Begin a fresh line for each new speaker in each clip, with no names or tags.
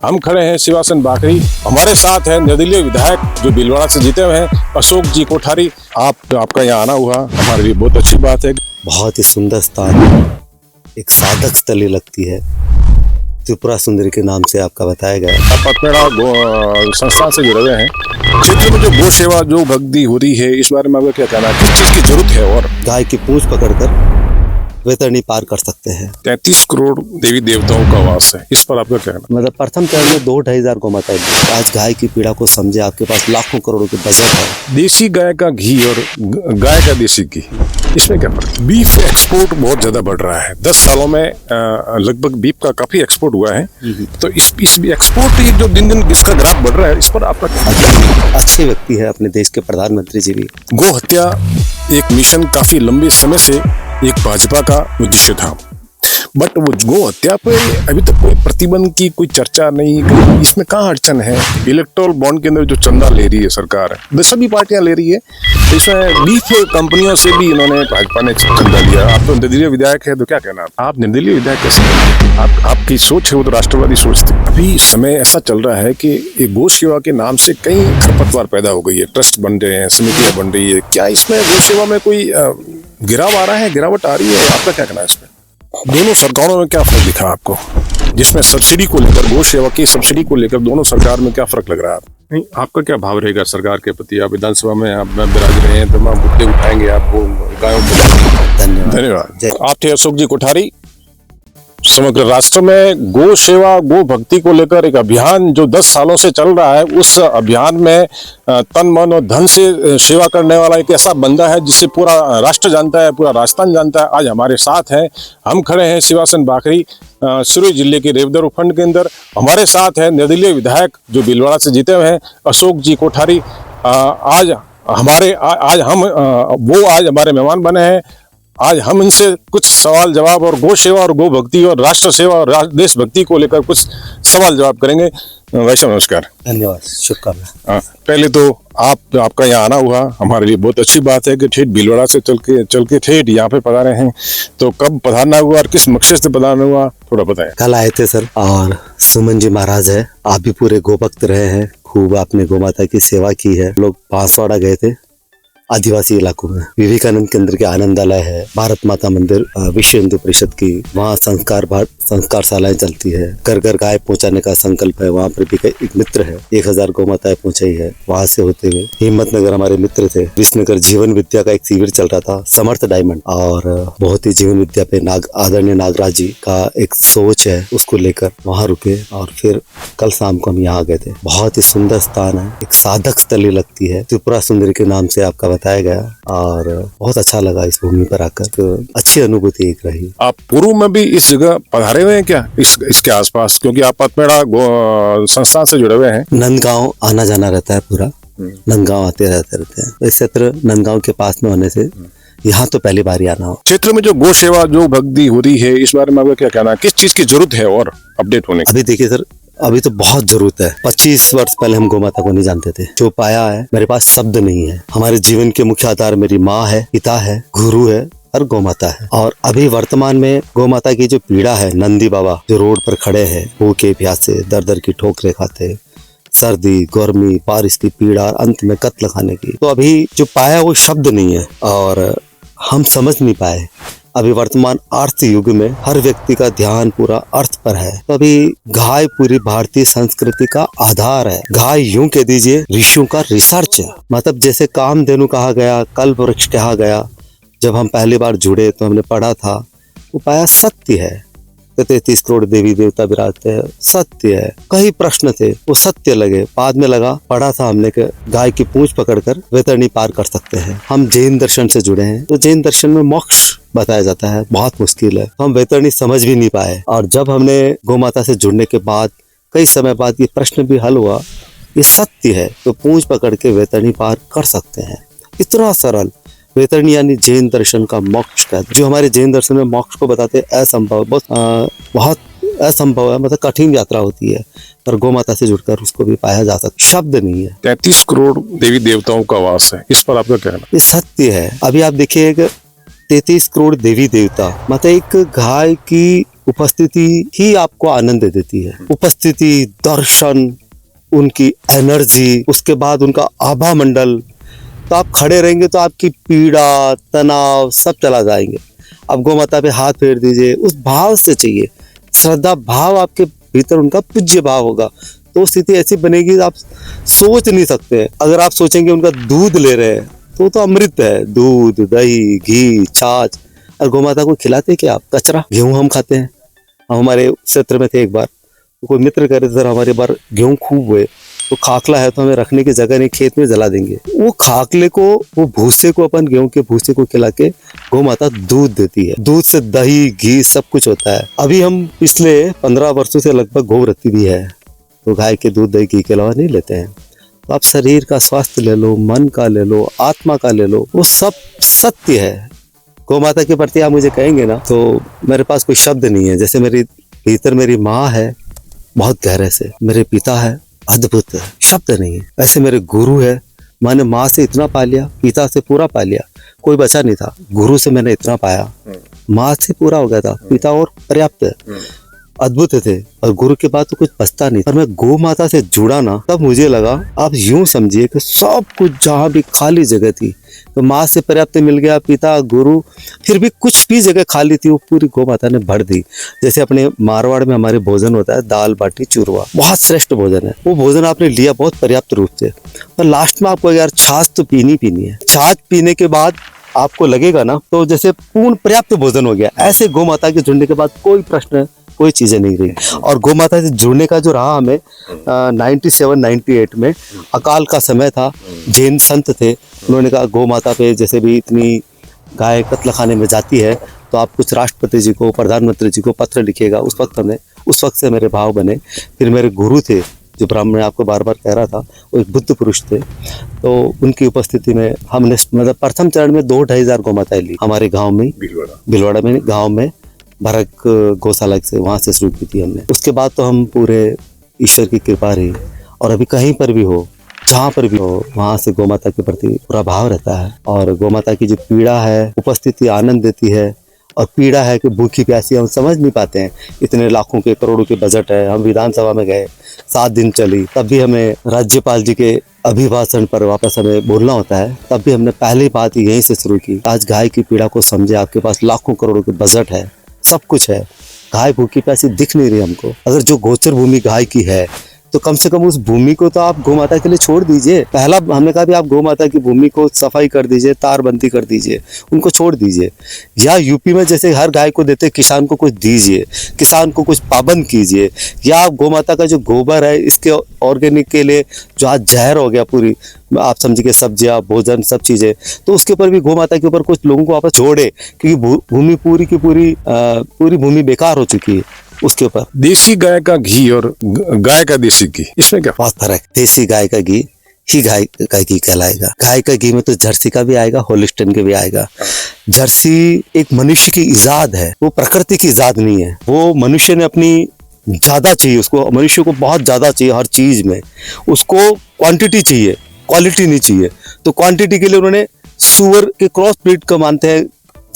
हम खड़े हैं शिवासन बाकरी, हमारे साथ है निर्दलीय विधायक जो भीलवाड़ा से जीते हुए हैं अशोक जी कोठारी। आपका यहाँ आना हुआ हमारे लिए बहुत अच्छी बात है।
बहुत ही सुंदर स्थान, एक साधक स्थली लगती है, त्रिपुरा सुंदरी के नाम से आपका बताया गया।
आप पथमेड़ा संस्थान से जुड़े हुए हैं। क्षेत्र में जो गौ सेवा जो भक्ति हो रही है इस बारे में आपका क्या कहना है, किस चीज की जरूरत है? और
गाय की पूंछ पकड़कर वैतरणी पार कर सकते हैं।
33 करोड़ देवी देवताओं का वास है, इस पर आपका क्या कहना?
मतलब प्रथम चरण में 2-2,500 गौ माताएं। आज गाय की पीड़ा को समझे, आपके पास लाखों करोड़ों की बजट है।
देसी गाय का घी और गाय का देसी घी, इसमें क्या फर्क? बीफ एक्सपोर्ट बहुत ज्यादा बढ़ रहा है। 10 सालों में लगभग बीफ का काफी एक्सपोर्ट हुआ है। तो इस एक्सपोर्ट ये जो दिन दिन इसका ग्राफ बढ़ रहा है, इस पर आपका क्या?
अच्छे व्यक्ति है अपने देश के प्रधानमंत्री जी भी।
गौ हत्या एक मिशन काफी लंबे समय से एक भाजपा का उद्देश्य था, बट वो गौ हत्या पे अभी तक कोई प्रतिबंध की कोई चर्चा नहीं। इसमें कहाँ अड़चन है? इलेक्टोरल बॉन्ड के अंदर जो चंदा ले रही है सरकार, सभी पार्टियां ले रही है, इसमें बीफ कंपनियों से भी इन्होंने भाजपा ने चंदा लिया। आप तो निर्दलीय विधायक है, तो क्या कहना आप निर्दलीय विधायक कैसे? आपकी सोच है वो तो राष्ट्रवादी सोच थी। अभी समय ऐसा चल रहा है कि एक गौ सेवा के नाम से कई खरपतवार पैदा हो गई है, ट्रस्ट बन रहे हैं, समितियां बन रही है। क्या इसमें गौ सेवा में कोई गिराव आ रहा है, गिरावट आ रही है? आपका क्या कहना है इसमें? दोनों सरकारों में क्या फर्क दिखा आपको, जिसमें सब्सिडी को लेकर, गौ सेवा की सब्सिडी को लेकर दोनों सरकार में क्या फर्क लग रहा है? नहीं, आपका क्या भाव रहेगा सरकार के प्रति? आप विधानसभा में आप विराज रहे हैं, तमाम मुद्दे उठाएंगे, आपको गायों को धन्यवाद। आप थे अशोक जी कोठारी। समग्र राष्ट्र में गौ सेवा, गौ भक्ति को लेकर एक अभियान जो 10 सालों से चल रहा है, उस अभियान में तन मन और धन से सेवा करने वाला एक ऐसा बंदा है जिसे पूरा राष्ट्र जानता है, पूरा राजस्थान जानता है। आज हमारे साथ हैं, हम खड़े हैं शिवासन बाकरी, सिरोही जिले के रेवदर उपखंड के अंदर। हमारे साथ है निर्दलीय विधायक जो भीलवाड़ा से जीते हुए हैं अशोक जी कोठारी। आज हमारे मेहमान बने हैं। आज हम इनसे कुछ सवाल जवाब और गौ सेवा और गौ भक्ति और राष्ट्र सेवा और देशभक्ति को लेकर कुछ सवाल जवाब करेंगे। वैसे नमस्कार।
धन्यवाद, शुभकामना।
पहले तो आपका यहाँ आना हुआ हमारे लिए बहुत अच्छी बात है कि ठेठ भीलवाड़ा से चल के ठेठ यहाँ पे पधारे हैं। तो कब पधारना हुआ और किस मकसद से पधारना हुआ, थोड़ा बताएं।
कल आए थे सर, और सुमन जी महाराज है, आप भी पूरे गो भक्त रहे हैं, खूब आपने गौ माता की सेवा की है। लोग बांसवाड़ा गए थे, आदिवासी इलाकों में विवेकानंद केंद्र के आनंदालय है, भारत माता मंदिर विश्व हिंदू परिषद की, वहाँ संस्कार शालाएं चलती है। घर घर गाय पहुँचाने का संकल्प है। वहाँ पर भी एक मित्र है, 1000 गौ माताएं पहुँचाई है। वहाँ से होते हुए हिम्मतनगर हमारे मित्र थे, विष्णुनगर जीवन विद्या का एक शिविर चल रहा था, समर्थ डायमंड, और बहुत ही जीवन विद्या पे आदरणीय नागराज जी का एक सोच है, उसको लेकर वहाँ रुके और फिर कल शाम को हम यहाँ गए थे। बहुत ही सुंदर स्थान है, एक साधक स्थली लगती है, त्रिपुरा सुंदरी के नाम से आपका बताया गया, और बहुत अच्छा लगा इस भूमि पर आकर। तो अच्छी अनुभूति एक रही। आप
पूर्व में भी इस जगह पधारे हुए हैं क्या, इसके आसपास? क्योंकि आप पथमेड़ा संस्थान से जुड़े हुए हैं।
नंदगांव आना जाना रहता है, पूरा नंदगांव आते रहते हैं। इस क्षेत्र नंदगांव के पास में होने से यहाँ तो पहली बार आना हो।
क्षेत्र में जो गौ सेवा जो भक्ति हो रही है इस बारे में आपका क्या कहना है, किस चीज की जरूरत है और अपडेट होने की?
अभी देखिए सर, अभी तो बहुत जरूरत है। 25 वर्ष पहले हम गौ माता को नहीं जानते थे। जो पाया है, मेरे पास शब्द नहीं है। हमारे जीवन के मुख्य आधार मेरी माँ है, पिता है, गुरु है और गौ माता है। और अभी वर्तमान में गौ माता की जो पीड़ा है, नंदी बाबा जो रोड पर खड़े हैं, भूखे प्यासे दर दर की ठोकरें खाते, सर्दी गर्मी बारिश की पीड़ा, अंत में कत्ल खाने की, तो अभी जो पाया वो शब्द नहीं है और हम समझ नहीं पाए। अभी वर्तमान अर्थ युग में हर व्यक्ति का ध्यान पूरा अर्थ पर है। तो अभी गाय पूरी भारतीय संस्कृति का आधार है। गाय यूं कह दीजिए ऋषियों का रिसर्च है। मतलब जैसे कामधेनु कहा गया, कल्प वृक्ष कहा गया, जब हम पहली बार जुड़े तो हमने पढ़ा था, वो पाया सत्य है। 33 करोड़ देवी देवता विराजते हैं, सत्य है। कई प्रश्न थे, वो सत्य लगे। बाद में लगा, पढ़ा था हमने कि गाय की पूंछ पकड़कर वैतरणी पार कर सकते हैं। हम जैन दर्शन से जुड़े हैं, तो जैन दर्शन में मोक्ष बताया जाता है, बहुत मुश्किल है। तो हम वैतरणी समझ भी नहीं पाए, और जब हमने गौ माता से जुड़ने के बाद कई समय बाद ये प्रश्न भी हल हुआ, ये सत्य है, तो पूंछ पकड़ के वैतरणी पार कर सकते हैं। इतना सरल। वैतरणी यानी जैन दर्शन का मोक्ष का, जो हमारे जैन दर्शन में मोक्ष को बताते असंभव, बहुत असंभव है, मतलब कठिन यात्रा होती है, पर गौ माता से जुड़कर उसको भी पाया जा सकता। शब्द नहीं है।
33 करोड़ देवी देवताओं का वास है, इस पर आपका कहना?
ये सत्य है। अभी आप देखिए 33 करोड़ देवी देवता, मतलब एक गाय की उपस्थिति ही आपको आनंद देती है। उपस्थिति, दर्शन, उनकी एनर्जी, उसके बाद उनका आभा मंडल, तो आप खड़े रहेंगे तो आपकी पीड़ा, तनाव सब चला जाएंगे। आप गौ माता पे हाथ फेर दीजिए, उस भाव से चाहिए, श्रद्धा भाव आपके भीतर, उनका पूज्य भाव होगा तो स्थिति ऐसी बनेगी आप सोच नहीं सकते। अगर आप सोचेंगे उनका दूध ले रहे हैं तो अमृत है, दूध, दही, घी, छाछ। और गौ माता को खिलाते क्या आप? कचरा, गेहूं हम खाते हैं। हम हमारे क्षेत्र में थे एक बार, तो कोई मित्र कह रहे थे सर हमारे बार गेहूं खूब हुए, तो खाकला है तो हमें रखने की जगह नहीं, खेत में जला देंगे। वो खाकले को, वो भूसे को, अपन गेहूं के भूसे को खिला के गौ माता दूध देती है। दूध से दही, घी सब कुछ होता है। अभी हम पिछले 15 वर्षों से लगभग गौरत्ती भी है, तो गाय के दूध, दही, घी के अलावा नहीं लेते हैं। तो आप शरीर का स्वास्थ्य ले लो, मन का ले लो, आत्मा का ले लो, वो सब सत्य है। गौ माता के प्रति आप मुझे कहेंगे ना तो मेरे पास कोई शब्द नहीं है। जैसे मेरी भीतर मेरी माँ है बहुत गहरे से, मेरे पिता है अद्भुत है, शब्द नहीं है। ऐसे मेरे गुरु है, मैंने माँ से इतना पा लिया, पिता से पूरा पा लिया, कोई बचा नहीं था। गुरु से मैंने इतना पाया, माँ से पूरा हो गया था, पिता और पर्याप्त है, अद्भुत थे। और गुरु के बाद तो कुछ बचता नहीं। पर मैं गौ माता से जुड़ा ना, तब मुझे लगा, आप यूं समझिए कि सब कुछ जहाँ भी खाली जगह थी तो माँ से पर्याप्त मिल गया, पिता, गुरु, फिर भी कुछ भी जगह खाली थी वो पूरी गौ माता ने भर दी। जैसे अपने मारवाड़ में हमारे भोजन होता है, दाल बाटी चूरमा, बहुत श्रेष्ठ भोजन है। वो भोजन आपने लिया बहुत पर्याप्त रूप से, पर लास्ट में आपको यार छाछ तो पीनी है। छाछ पीने के बाद आपको लगेगा ना तो जैसे पूर्ण पर्याप्त भोजन हो गया। ऐसे गौ माता के जुड़ने के बाद कोई प्रश्न, कोई चीजें नहीं रही। और गौ माता से जुड़ने का जो रहा हमें 97-98 में अकाल का समय था, जैन संत थे, उन्होंने कहा गौ माता पे जैसे भी इतनी गाय कत्ल खाने में जाती है तो आप कुछ राष्ट्रपति जी को, प्रधानमंत्री जी को पत्र लिखिएगा। उस वक्त से मेरे भाव बने। फिर मेरे गुरु थे जो ब्राह्मण आपको बार बार कह रहा था, वो एक बुद्ध पुरुष थे, तो उनकी उपस्थिति में हमने मतलब प्रथम चरण में 2-2.5 हजार गौ माताएं ली हमारे गाँव में, भिलवाड़ा में, गाँव में भरक गौशाला से, वहाँ से शुरू की थी हमने। उसके बाद तो हम पूरे ईश्वर की कृपा रही, और अभी कहीं पर भी हो, जहाँ पर भी हो, वहाँ से गौ माता के प्रति पूरा भाव रहता है। और गौ माता की जो पीड़ा है, उपस्थिति आनंद देती है, और पीड़ा है कि भूखी प्यासी हम समझ नहीं पाते हैं। इतने लाखों के, करोड़ों के बजट है। हम विधानसभा में गए, 7 दिन चली, तब भी हमें राज्यपाल जी के अभिभाषण पर वापस हमें बोलना होता है, तब भी हमने पहली बात यहीं से शुरू की। आज गाय की पीड़ा को समझे, आपके पास लाखों करोड़ों के बजट है, सब कुछ है, गाय भूखी प्यासी दिख नहीं रही हमको। अगर जो गोचर भूमि गाय की है तो कम से कम उस भूमि को तो आप गौ माता के लिए छोड़ दीजिए। पहला हमने कहा भी आप गौ माता की भूमि को सफाई कर दीजिए, तारबंदी कर दीजिए, उनको छोड़ दीजिए। या यूपी में जैसे हर गाय को देते, किसान को कुछ दीजिए, किसान को कुछ पाबंद कीजिए। या आप गौ माता का जो गोबर है, इसके ऑर्गेनिक के लिए जो आज जहर हो गया पूरी, आप समझिए सब्जियां, भोजन, सब चीजें, तो उसके ऊपर भी गौ माता के ऊपर कुछ लोगों को वापस जोड़े, क्योंकि भूमि पूरी की पूरी भूमि बेकार हो चुकी है। उसके ऊपर
देसी गाय का घी और गाय का देसी घी, इसमें क्या
बहुत फर्क। देसी गाय का घी ही गाय का घी कहलाएगा। गाय का घी में तो जर्सी का भी आएगा, होलिस्टन के भी आएगा। जर्सी एक मनुष्य की इजाद है, वो प्रकृति की इजाद नहीं है। वो मनुष्य ने अपनी ज्यादा चाहिए, उसको, मनुष्य को बहुत ज्यादा चाहिए हर चीज में। उसको क्वांटिटी चाहिए, क्वालिटी नहीं चाहिए। तो क्वांटिटी के लिए उन्होंने सुअर के क्रॉस ब्रीड को मानते हैं,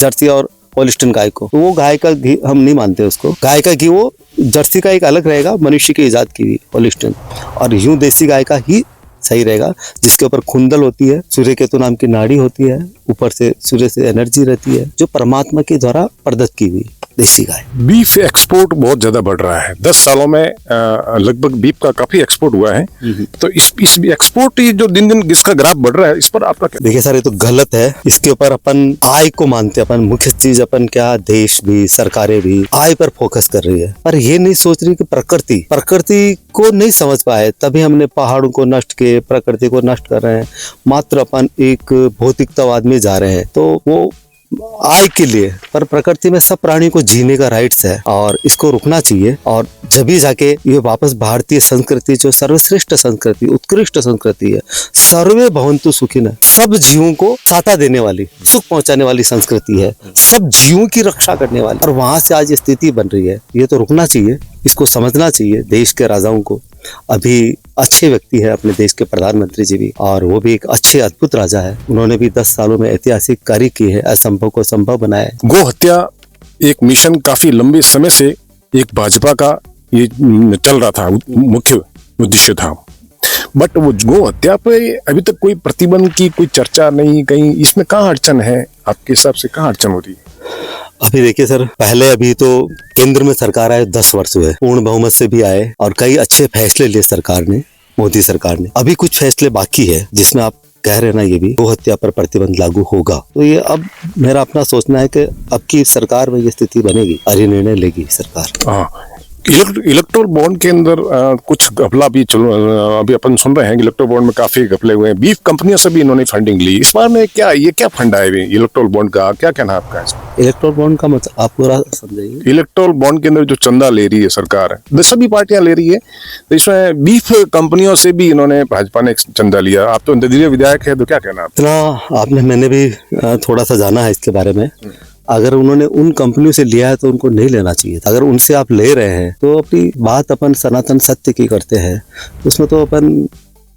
जर्सी और होलिस्टन गाय को। तो वो गाय का घी हम नहीं मानते उसको। गाय का घी वो जर्सी का एक अलग रहेगा, मनुष्य की इजाद की होलिस्टन, और यूं देसी गाय का ही सही रहेगा, जिसके ऊपर खुंदल होती है, सूर्य केतु नाम की नाड़ी होती है, ऊपर से सूर्य से एनर्जी रहती है, जो परमात्मा के द्वारा प्रदत्त की हुई देसी गाय।
बीफ एक्सपोर्ट बहुत ज्यादा बढ़ रहा है। 10 सालों में लगभग बीफ का काफी एक्सपोर्ट हुआ है। तो इस एक्सपोर्ट जो दिन दिन जिसका ग्राफ बढ़ रहा है, इस पर आपका क्या?
देखिए सर, ये तो गलत है। इसके ऊपर अपन आय को मानते हैं, अपन मुख्य चीज अपन क्या, देश भी, सरकारें भी आय पर फोकस कर रही है, पर ये नहीं सोच रही कि प्रकृति को नहीं समझ पाए, तभी हमने पहाड़ों को नष्ट किए, प्रकृति को नष्ट कर रहे हैं। मात्र अपन एक भौतिकतावाद में जा रहे हैं, तो वो आय के लिए। पर प्रकृति में सब प्राणी को जीने का राइट्स है, और इसको रुकना चाहिए। और जब भी जाके ये वापस भारतीय संस्कृति, जो सर्वश्रेष्ठ संस्कृति, उत्कृष्ट संस्कृति है, सर्वे भवन्तु सुखिनः, सब जीवों को साता देने वाली, सुख पहुंचाने वाली संस्कृति है, सब जीवों की रक्षा करने वाली। और वहां से आज स्थिति बन रही है, ये तो रुकना चाहिए, इसको समझना चाहिए देश के राजाओं को। अभी अच्छे व्यक्ति है अपने देश के प्रधानमंत्री जी भी, और वो भी एक अच्छे अद्भुत राजा है। उन्होंने भी 10 सालों में ऐतिहासिक कार्य किए हैं, असंभव को संभव बनाया है।
गो हत्या एक मिशन काफी लंबे समय से एक भाजपा का ये चल रहा था, मुख्य उद्देश्य था। बट वो गौ हत्या पे अभी तक कोई प्रतिबंध की कोई चर्चा नहीं, कहीं इसमें कहाँ अड़चन है आपके हिसाब से, कहाँ अड़चन हो रही है?
अभी देखिए सर, पहले अभी तो केंद्र में सरकार आए 10 वर्ष हुए, पूर्ण बहुमत से भी आए और कई अच्छे फैसले लिए सरकार ने, मोदी सरकार ने। अभी कुछ फैसले बाकी है जिसमें आप कह रहे ना, ये भी गौ हत्या पर प्रतिबंध लागू होगा। तो ये अब मेरा अपना सोचना है कि अब की सरकार में ये स्थिति बनेगी और ये निर्णय लेगी सरकार।
हाँ, इलेक्ट्रोल बॉन्ड के अंदर कुछ घपला भी अभी अपन सुन रहे हैं कि इलेक्ट्रोल बॉन्ड में काफी घपले हुए हैं, बीफ कंपनियों से भी इन्होंने फंडिंग ली। इस बार में क्या फंड आए इलेक्ट्रोल बॉन्ड का, क्या कहना है आपका इसमें?
इलेक्ट्रोल बॉन्ड का मतलब आप पूरा समझाइए।
इलेक्ट्रोल बॉन्ड के अंदर जो चंदा ले रही है सरकार, सभी पार्टियां ले रही है, तो इसमें बीफ कंपनियों से भी इन्होंने, भाजपा ने चंदा लिया। आप तो निर्दलीय विधायक है, तो क्या कहना है?
इतना मैंने भी थोड़ा सा जाना है इसके बारे में। अगर उन्होंने उन कंपनियों से लिया है तो उनको नहीं लेना चाहिए था। अगर उनसे आप ले रहे हैं तो अपनी बात अपन सनातन सत्य की करते हैं, उसमें तो अपन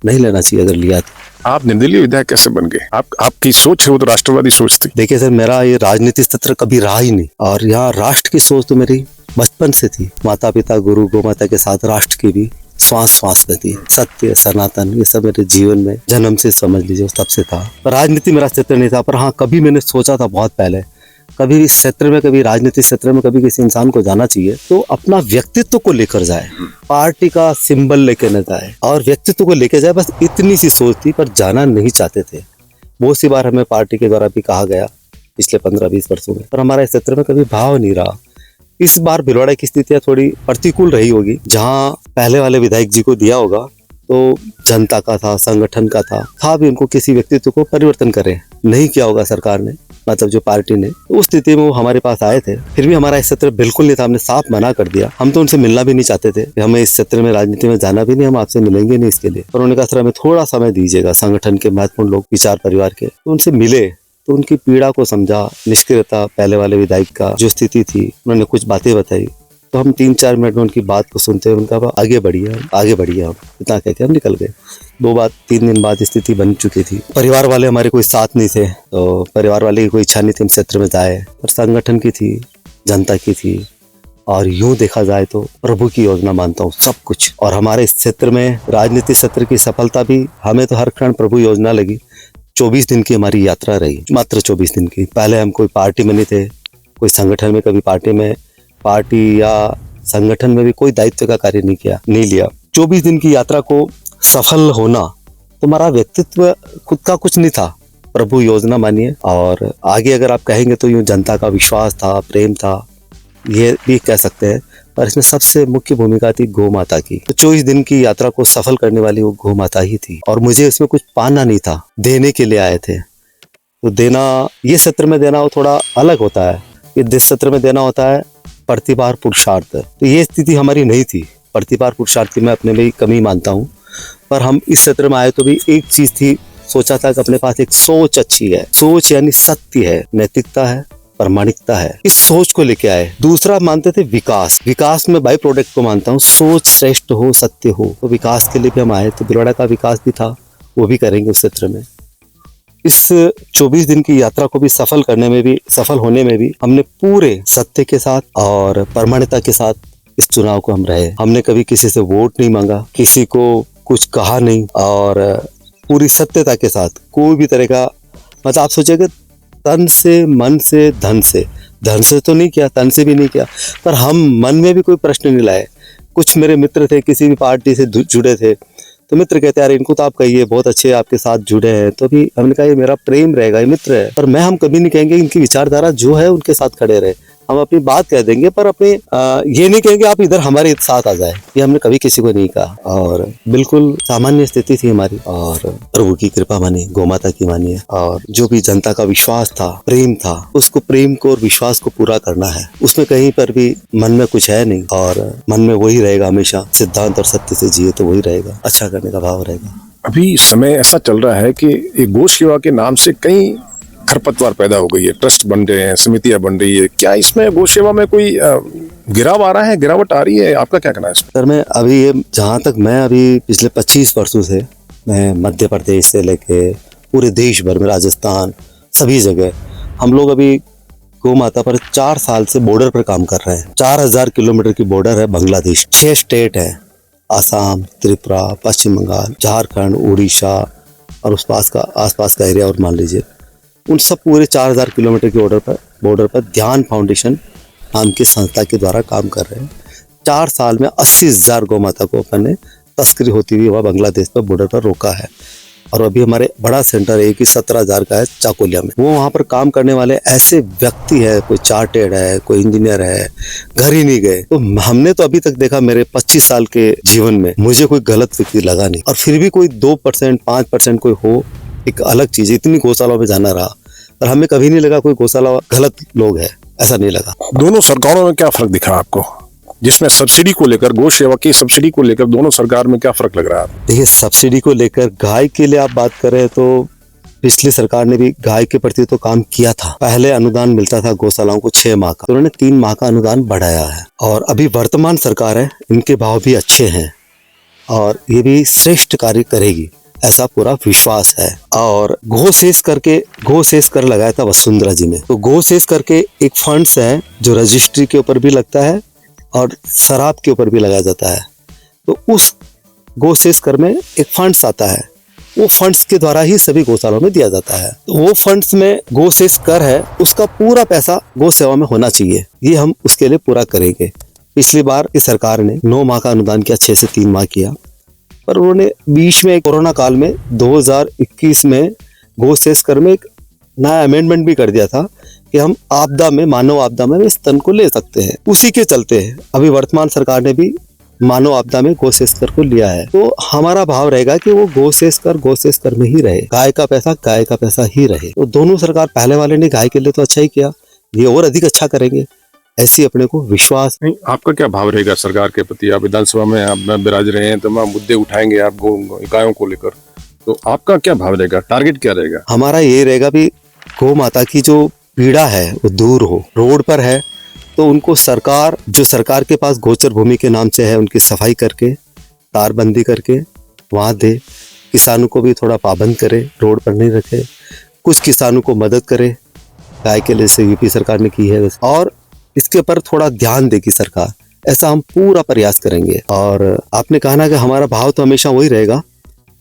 नहीं लेना चाहिए अगर लिया तो।
आप निर्दलीय विधायक कैसे बन गए? आपकी सोच है वो तो राष्ट्रवादी सोच थी।
देखिए सर, मेरा ये राजनीतिक सत्र कभी रहा ही नहीं, और यहाँ राष्ट्र की सोच तो मेरी बचपन से थी। माता पिता गुरु गौ माता के साथ राष्ट्र की भी श्वास श्वास में थी। सत्य सनातन ये सब मेरे जीवन में जन्म से समझ लीजिए तब से था। पर राजनीति मेरा क्षेत्र नहीं था। पर हाँ, कभी मैंने सोचा था बहुत पहले, कभी इस क्षेत्र में, कभी राजनीतिक क्षेत्र में कभी किसी इंसान को जाना चाहिए तो अपना व्यक्तित्व को लेकर जाए, पार्टी का सिंबल लेकर न जाए और व्यक्तित्व को लेकर जाए। बस इतनी सी सोच थी, पर जाना नहीं चाहते थे। बहुत सी बार हमें पार्टी के द्वारा भी कहा गया पिछले 15-20 वर्षों में, पर हमारे इस क्षेत्र में कभी भाव नहीं रहा। इस बार भिलवाड़ा की स्थितियां थोड़ी प्रतिकूल रही होगी। जहां पहले वाले विधायक जी को दिया होगा तो जनता का था, संगठन का था भी, उनको किसी व्यक्तित्व को परिवर्तन करे नहीं किया होगा सरकार ने, मतलब जो पार्टी ने। तो उस स्थिति में वो हमारे पास आए थे, फिर भी हमारा इस क्षेत्र बिल्कुल नहीं था। हमने साफ मना कर दिया। हम तो उनसे मिलना भी नहीं चाहते थे कि हमें इस क्षेत्र में राजनीति में जाना भी नहीं, हम आपसे मिलेंगे नहीं इसके लिए। पर उन्होंने कहा सर हमें थोड़ा समय दीजिएगा, संगठन के महत्वपूर्ण लोग, विचार परिवार के। तो उनसे मिले तो उनकी पीड़ा को समझा, निष्क्रियता पहले वाले विधायक का जो स्थिति थी, उन्होंने कुछ बातें बताई। तो हम 3-4 मिनट में उनकी बात को सुनते हुए उनका आगे बढ़िए हम इतना कहकर हम निकल गए। 3 दिन बाद स्थिति बन चुकी थी। परिवार वाले हमारे कोई साथ नहीं थे, तो परिवार वाले की कोई इच्छा नहीं थी हम क्षेत्र में जाए, पर संगठन की थी, जनता की थी, और यूं देखा जाए तो प्रभु की योजना मानता हूँ सब कुछ। और हमारे इस क्षेत्र में राजनीतिक क्षेत्र की सफलता भी हमें तो हर क्षण प्रभु योजना लगी। 24 दिन की हमारी यात्रा रही, मात्र 24 दिन की। पहले हम कोई पार्टी में नहीं थे, कोई संगठन में, कभी पार्टी या संगठन में भी कोई दायित्व का कार्य नहीं लिया। 24 दिन की यात्रा को सफल होना तो हमारा व्यक्तित्व खुद का कुछ नहीं था, प्रभु योजना मानिए। और आगे अगर आप कहेंगे तो यूं जनता का विश्वास था, प्रेम था, ये भी कह सकते हैं। पर इसमें सबसे मुख्य भूमिका थी गौ माता की। तो 24 दिन की यात्रा को सफल करने वाली वो गौ माता ही थी, और मुझे इसमें कुछ पाना नहीं था, देने के लिए आए थे। तो देना, ये सत्र में देना वो थोड़ा अलग होता है। ये जिस सत्र में देना होता है प्रतिभार पुरुषार्थ, तो ये स्थिति हमारी नहीं थी। प्रतिभार पुरुषार्थ की मैं अपने में कमी मानता हूँ, पर हम इस सत्र में आए तो भी एक चीज थी, सोचा था कि अपने पास एक सोच अच्छी है, सोच यानी सत्य है, नैतिकता है, प्रामाणिकता है, इस सोच को लेके आए। दूसरा मानते थे विकास में बाई प्रोडक्ट को मानता हूँ, सोच श्रेष्ठ हो, सत्य हो, तो विकास के लिए भी हम आए। तो भिलवाड़ा का विकास भी था, वो भी करेंगे उस क्षेत्र में। इस 24 दिन की यात्रा को भी सफल होने में भी हमने पूरे सत्य के साथ और प्रामाणिकता के साथ इस चुनाव को हम रहे। हमने कभी किसी से वोट नहीं मांगा, किसी को कुछ कहा नहीं, और पूरी सत्यता के साथ कोई भी तरह का, मतलब आप सोचेंगे तन से, मन से, धन से तो नहीं किया, तन से भी नहीं किया, पर हम मन में भी कोई प्रश्न नहीं लाए। कुछ मेरे मित्र थे, किसी भी पार्टी से जुड़े थे, तो मित्र कहते यार इनको तो आप कहिए बहुत अच्छे आपके साथ जुड़े हैं। तो अभी हमने कहा ये मेरा प्रेम रहेगा, ये मित्र है, पर हम कभी नहीं कहेंगे इनकी विचारधारा जो है उनके साथ खड़े रहे। हम अपनी बात कह देंगे, पर अपने ये नहीं कहेंगे आप इधर हमारे साथ आ जाए, ये हमने कभी किसी को नहीं कहा। और बिल्कुल सामान्य स्थिति थी हमारी, और प्रभु की कृपा मानिए, गौ माता की मानिए, और जो भी जनता का विश्वास था, प्रेम था, उसको, प्रेम को और विश्वास को पूरा करना है। उसमें कहीं पर भी मन में कुछ है नहीं, और मन में वही रहेगा हमेशा, सिद्धांत और सत्य से जिए तो वही रहेगा, अच्छा करने का भाव रहेगा।
अभी समय ऐसा चल रहा है कि एक गौ सेवा के नाम से कई खरपतवार पैदा हो गई है, ट्रस्ट बन रहे हैं, समितियां बन रही है। क्या इसमें गौ सेवा में कोई गिराव आ रहा है, गिरावट आ रही है? आपका क्या कहना है इसमें?
सर मैं अभी ये, जहाँ तक मैं अभी पिछले 25 वर्षों से मैं मध्य प्रदेश से लेके पूरे देश भर में, राजस्थान, सभी जगह हम लोग अभी गौ माता पर 4 साल से बॉर्डर पर काम कर रहे हैं। 4000 किलोमीटर की बॉर्डर है बांग्लादेश, 6 स्टेट है, आसाम, त्रिपुरा, पश्चिम बंगाल, झारखंड, उड़ीसा और आसपास का एरिया और मान लीजिए उन सब पूरे 4000 किलोमीटर की बॉर्डर पर ध्यान फाउंडेशन नाम की संस्था के द्वारा काम कर रहे हैं। 4 साल में 80,000 गौ माता को अपन ने तस्करी होती हुई वह बांग्लादेश पर बॉर्डर पर रोका है। और अभी हमारे बड़ा सेंटर है कि 17,000 का है चाकोलिया में। वो वहाँ पर काम करने वाले ऐसे व्यक्ति है, कोई चार्टेड है, कोई इंजीनियर है, घर ही नहीं गए। तो हमने तो अभी तक देखा मेरे 25 साल के जीवन में मुझे कोई गलत व्यक्ति लगा नहीं। और फिर भी कोई 2% 5% कोई हो एक अलग चीज, इतनी गौशालाओं में जाना रहा पर हमें कभी नहीं लगा कोई गौशाला गलत लोग है, ऐसा नहीं लगा।
दोनों सरकारों में क्या फर्क दिखा आपको, जिसमें सब्सिडी को लेकर, गौ सेवा की सब्सिडी को लेकर दोनों सरकार में क्या फर्क लग रहा है?
देखिए, सब्सिडी को लेकर गाय के लिए आप बात करें तो पिछली सरकार ने भी गाय के प्रति तो काम किया था। पहले अनुदान मिलता था गौशालाओं को 6 माह का, तो उन्होंने 3 माह का अनुदान बढ़ाया है। और अभी वर्तमान सरकार है, इनके भाव भी अच्छे हैं और ये भी श्रेष्ठ कार्य करेगी, ऐसा पूरा विश्वास है। और गो सेस कर लगाया था वसुंधरा जी ने। तो गो सेस करके एक फंड्स है जो रजिस्ट्री के ऊपर भी लगता है और शराब के ऊपर भी लगाया जाता है। तो उस गो सेस कर में एक फंड्स आता है, वो फंड्स के द्वारा ही सभी गौशालों में दिया जाता है। तो वो फंड्स में गो सेस कर है, उसका पूरा पैसा गौ सेवा में होना चाहिए, ये हम उसके लिए पूरा करेंगे। पिछली बार की सरकार ने 9 माह का अनुदान किया, 6 से 3 माह किया, पर उन्होंने बीच में कोरोना काल में 2021 में गो सेस कर में एक नया अमेंडमेंट भी कर दिया था कि हम आपदा में, मानव आपदा में इस तन को ले सकते हैं। उसी के चलते अभी वर्तमान सरकार ने भी मानव आपदा में गो सेस कर को लिया है। तो हमारा भाव रहेगा कि वो गो सेस कर में ही रहे, गाय का पैसा ही रहे। तो दोनों सरकार, पहले वाले ने गाय के लिए तो अच्छा ही किया, ये और अधिक अच्छा करेंगे, ऐसी अपने को विश्वास।
नहीं, आपका क्या भाव रहेगा सरकार के प्रति? आप विधानसभा में आप बिराज रहे हैं, तमाम मुद्दे उठाएंगे आप गायों को लेकर, तो आपका क्या भाव रहेगा, टारगेट क्या रहेगा?
हमारा ये रहेगा भी गौ माता की जो पीड़ा है वो दूर हो। रोड पर है तो उनको सरकार, जो सरकार के पास गोचर भूमि के नाम से है, उनकी सफाई करके, तारबंदी करके वहाँ दे। किसानों को भी थोड़ा पाबंद करे, रोड पर नहीं रखे, कुछ किसानों को मदद करे, गाय के लिए से यूपी सरकार ने की है, और इसके ऊपर थोड़ा ध्यान देगी सरकार, ऐसा हम पूरा प्रयास करेंगे। और आपने कहा ना कि हमारा भाव तो हमेशा वही रहेगा,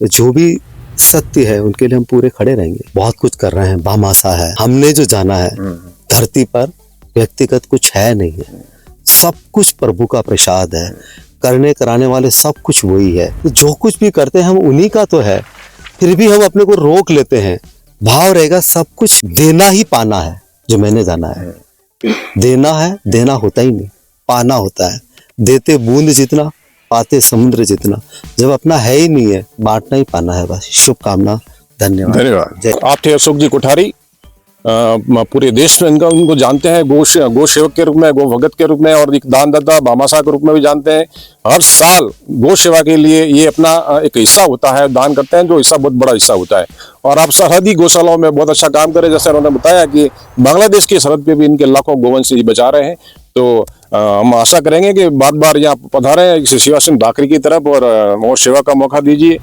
जो भी सत्य है उनके लिए हम पूरे खड़े रहेंगे। बहुत कुछ कर रहे हैं, भामाशा है, हमने जो जाना है धरती पर व्यक्तिगत कुछ है नहीं है, सब कुछ प्रभु का प्रसाद है, करने कराने वाले सब कुछ वही है। तो जो कुछ भी करते हैं हम उन्हीं का तो है, फिर भी हम अपने को रोक लेते हैं। भाव रहेगा सब कुछ देना ही पाना है, जो मैंने जाना है। देना है, देना होता ही नहीं, पाना होता है। देते बूंद जितना, पाते समुद्र जितना। जब अपना है ही नहीं है, बांटना ही पाना है बस। शुभकामना, धन्यवाद।
आप थे अशोक जी कोठारी, पूरे देश में उनको जानते हैं गो सेवक के रूप में, गो भगत के रूप में, और एक दानदाता भामाशाह के रूप में भी जानते हैं। हर साल गो सेवा के लिए ये अपना एक हिस्सा होता है, दान करते हैं, जो हिस्सा बहुत बड़ा हिस्सा होता है। और आप सरहदी गौशालाओं में बहुत अच्छा काम करें, जैसे उन्होंने बताया कि बांग्लादेश की सरहद पे भी इनके लाखों गोवंश बचा रहे हैं। तो हम आशा करेंगे कि बार बार यहाँ पधारें सेवा सिंह डाकरी की तरफ और सेवा का मौका दीजिए।